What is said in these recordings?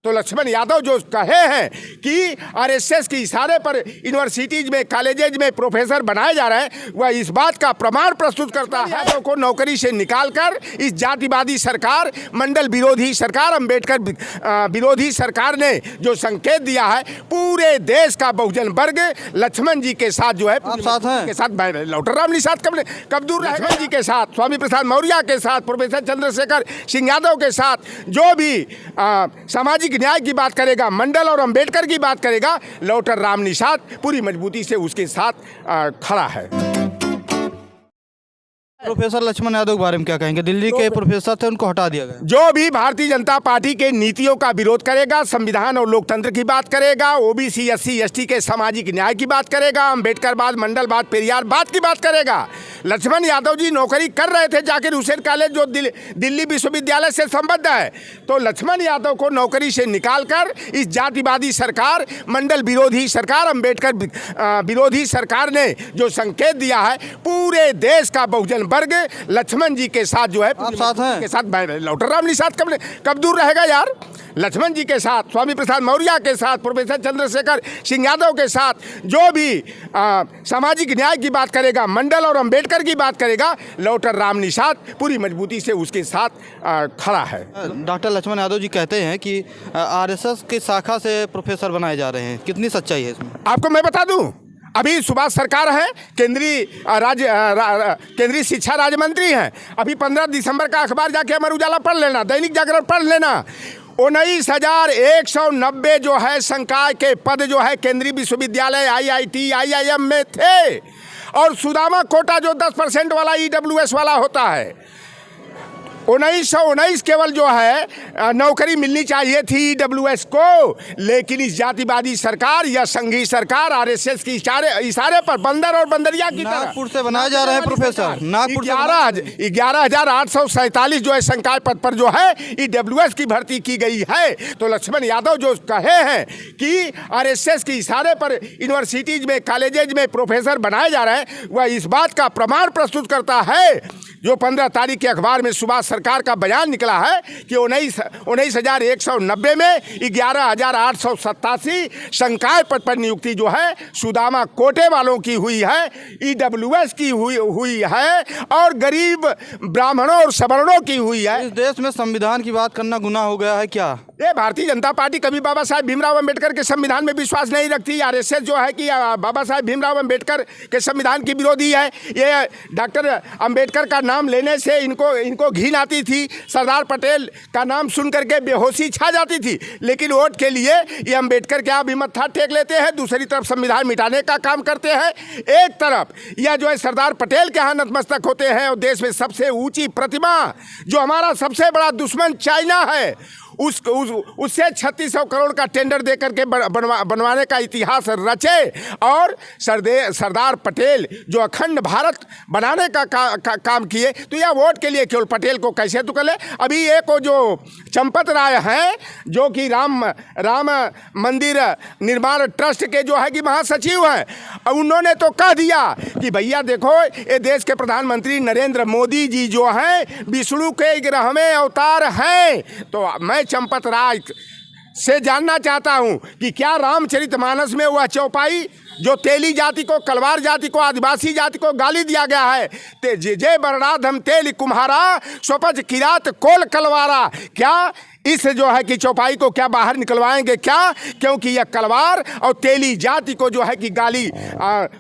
तो लक्ष्मण यादव जो कहे हैं कि आरएसएस के इशारे पर यूनिवर्सिटीज में कॉलेजेज में प्रोफेसर बनाए जा रहे हैं, वह इस बात का प्रमाण प्रस्तुत करता है। यादव को नौकरी से निकालकर इस जातिवादी सरकार, मंडल विरोधी सरकार, अंबेडकर विरोधी सरकार ने जो संकेत दिया है, पूरे देश का बहुजन वर्ग लक्ष्मण जी के साथ जो है के साथ लौटरराम निषाद कब दूर रहे। लक्ष्मण जी के साथ, स्वामी प्रसाद मौर्य के साथ, प्रोफेसर चंद्रशेखर सिंह यादव के साथ, जो भी सामाजिक न्याय की बात करेगा, मंडल और अंबेडकर की बात करेगा, लौटरराम निषाद पूरी मजबूती से उसके साथ खड़ा है। प्रोफेसर लक्ष्मण यादव के बारे में क्या कहेंगे? दिल्ली के प्रोफेसर थे, उनको हटा दिया गया। जो भी भारतीय जनता पार्टी के नीतियों का विरोध करेगा, संविधान और लोकतंत्र की बात करेगा, ओबीसी एससी एसटी के सामाजिक न्याय की बात करेगा, अंबेडकरवाद, मंडलवाद, पेरियारवाद की बात करेगा। लक्ष्मण यादव जी नौकरी कर रहे थे जाकिर हुसैन कॉलेज, जो दिल्ली विश्वविद्यालय से संबद्ध है। तो लक्ष्मण यादव को नौकरी से निकालकर इस जातिवादी सरकार, मंडल विरोधी सरकार, अंबेडकर विरोधी सरकार ने जो संकेत दिया है, पूरे देश का बहुजन वर्ग लक्ष्मण जी के साथ जो है के साथ लौटरराम निषाद कब दूर रहेगा यार। लक्ष्मण जी के साथ, स्वामी प्रसाद मौर्य के साथ, प्रोफेसर चंद्रशेखर सिंह यादव के साथ, जो भी सामाजिक न्याय की बात करेगा, मंडल और अंबेडकर की बात करेगा, लौटरराम निषाद पूरी मजबूती से उसके साथ खड़ा है। डॉक्टर लक्ष्मण यादव जी कहते हैं कि आरएसएस की शाखा से प्रोफेसर बनाए जा रहे हैं, कितनी सच्चाई है इसमें? आपको मैं बता दूं, अभी सुभाष सरकार है, केंद्रीय शिक्षा राज्य मंत्री हैं। अभी 15 दिसंबर का अखबार जाके अमर उजाला पढ़ लेना, दैनिक जागरण पढ़ लेना। 19,190 जो है संकाय के पद जो है केंद्रीय विश्वविद्यालय IIT IIM में थे, और सुदामा कोटा जो 10% वाला EWS वाला होता है, 1919 केवल जो है नौकरी मिलनी चाहिए थी EWS को। लेकिन इस जातिवादी सरकार या संघी सरकार आरएसएस की इशारे पर बंदर और बंदरिया की तरह नागपुर से बनाए जा रहे हैं प्रोफेसर। नागपुर 11,847 जो है संकाय पद पर जो है EWS की भर्ती की गई है। तो लक्ष्मण यादव जो कहे हैं कि आरएसएस के इशारे पर यूनिवर्सिटीज में कॉलेजेज में प्रोफेसर बनाए जा रहे हैं, वह इस बात का प्रमाण प्रस्तुत करता है जो 15 तारीख के अखबार में सुभाष सरकार का बयान निकला है कि 19,190 में 11,887 संकाय पद पर नियुक्ति जो है सुदामा कोटे वालों की हुई है, EWS की हुई है, और गरीब ब्राह्मणों और सवर्णों की हुई है। इस देश में संविधान की बात करना गुनाह हो गया है क्या? ये भारतीय जनता पार्टी कभी बाबा साहेब भीमराव अंबेडकर के संविधान में विश्वास नहीं रखती। आरएसएस जो है कि बाबा साहेब भीमराव अंबेडकर के संविधान की विरोधी है। ये डॉक्टर अंबेडकर का नाम लेने से इनको घिन आती थी, सरदार पटेल का नाम सुन करके बेहोशी छा जाती थी। लेकिन वोट के लिए ये अंबेडकर के यहाँ भी मत्था टेक लेते हैं, दूसरी तरफ संविधान मिटाने का काम करते हैं। एक तरफ यह जो है सरदार पटेल के यहाँ नतमस्तक होते हैं, और देश में सबसे ऊँची प्रतिमा जो हमारा सबसे बड़ा दुश्मन चाइना है, उससे 3600 करोड़ का टेंडर दे करके बनवाने का इतिहास रचे, और सरदार पटेल जो अखंड भारत बनाने का काम किए। तो यह वोट के लिए केवल पटेल को कैसे तुकले। अभी एक जो चंपत राय हैं जो कि राम मंदिर निर्माण ट्रस्ट के जो है कि महासचिव हैं, उन्होंने तो कह दिया कि भैया देखो, ये देश के प्रधानमंत्री नरेंद्र मोदी जी जो हैं विष्णु के 11वें अवतार हैं। तो मैं चंपत राय से जानना चाहता हूं कि क्या रामचरितमानस में वह चौपाई जो तेली जाति को, कलवार जाति को, आदिवासी जाति को गाली दिया गया है, जय बरनाथ हम तेली कुम्हारा स्वपच किरात कोल कलवारा, क्या इस जो है कि चौपाई को क्या बाहर निकलवाएंगे क्या? क्योंकि यह कलवार और तेली जाति को जो है कि गाली,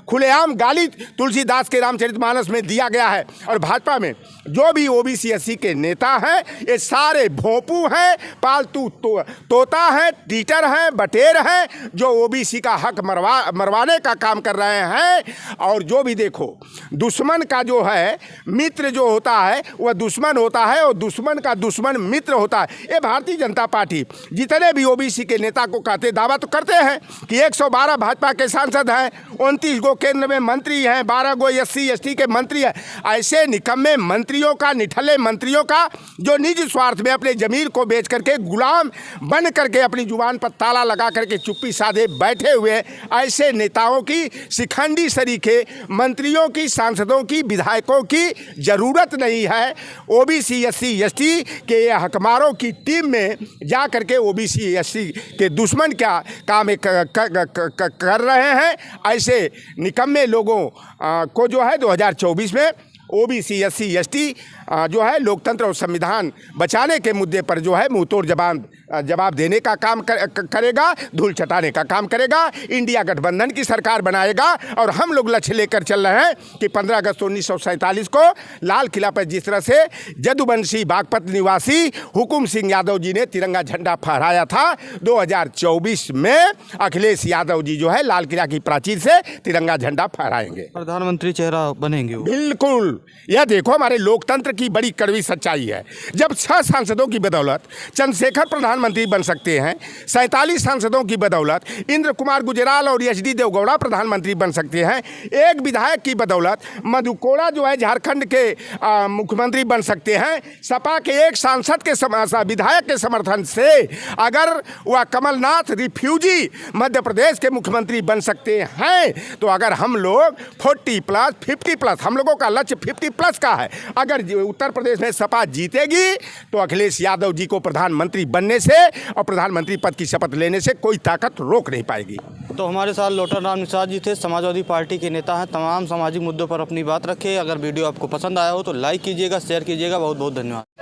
खुलेआम गाली तुलसीदास के रामचरितमानस में दिया गया है। और भाजपा में जो भी ओबीसी एससी के नेता हैं, ये सारे भोंपू हैं, पालतू तोता हैं, टीटर हैं, बटेर हैं, जो ओबीसी का हक मरवाने का काम कर रहे हैं। और जो भी देखो, दुश्मन का जो है मित्र जो होता है वह दुश्मन होता है, और दुश्मन का दुश्मन मित्र होता है। ये भारतीय जनता पार्टी जितने भी ओबीसी के नेता को कहते, दावा तो करते हैं कि 112 भाजपा के सांसद हैं, 29 गो केंद्र में मंत्री हैं, 12 गो एससी एसटी के मंत्री हैं। ऐसे निकम्मे मंत्रियों का, निठल्ले मंत्रियों का, जो निज स्वार्थ में अपने जमीर को बेच करके गुलाम बन करके अपनी जुबान पर ताला लगा करके चुप्पी साधे बैठे हुए, ऐसे नेताओं की, शिखंडी सरीखे मंत्रियों की, सांसदों की, विधायकों की जरूरत नहीं है। ओबीसी एससी एसटी के हकमारों की टीम स्कीम में जा करके ओबीसी एससी के दुश्मन क्या काम कर रहे हैं। ऐसे निकम्मे लोगों को जो है 2024 में ओबीसी एससी एसटी जो है लोकतंत्र और संविधान बचाने के मुद्दे पर जो है मुंहतोड़ जवाब देने का काम करेगा, धूल चटाने का काम करेगा, इंडिया गठबंधन की सरकार बनाएगा। और हम लोग लक्ष्य लेकर चल रहे हैं कि 15 अगस्त 1947 को लाल किला पर जिस तरह से जदुवंशी बागपत निवासी हुकुम सिंह यादव जी ने तिरंगा झंडा फहराया था, 2024 में अखिलेश यादव जी जो है लाल किला की प्राचीर से तिरंगा झंडा फहराएंगे, प्रधानमंत्री चेहरा बनेंगे वो। बिल्कुल। यह देखो हमारे लोकतंत्र की बड़ी कड़वी सच्चाई है। जब 6 सांसदों की बदौलत चंद्रशेखर प्रधानमंत्री बन सकते हैं, 47 सांसदों की बदौलत इंद्र कुमार गुजराल और एचडी देवगौड़ा प्रधानमंत्री बन सकते हैं, एक विधायक की बदौलत मधु कोड़ा जो है झारखंड के मुख्यमंत्री बन सकते हैं, सपा के एक सांसद के विधायक के समर्थन से अगर वह कमलनाथ रिफ्यूजी मध्य प्रदेश के मुख्यमंत्री बन सकते हैं, तो अगर हम लोग 40+, 50+, हम लोगों का लक्ष्य 50+ का है, अगर उत्तर प्रदेश में सपा जीतेगी तो अखिलेश यादव जी को प्रधानमंत्री बनने से और प्रधानमंत्री पद की शपथ लेने से कोई ताकत रोक नहीं पाएगी। तो हमारे साथ लोटन राम निषाद जी थे, समाजवादी पार्टी के नेता हैं, तमाम सामाजिक मुद्दों पर अपनी बात रखे। अगर वीडियो आपको पसंद आया हो तो लाइक कीजिएगा, शेयर कीजिएगा। बहुत बहुत धन्यवाद।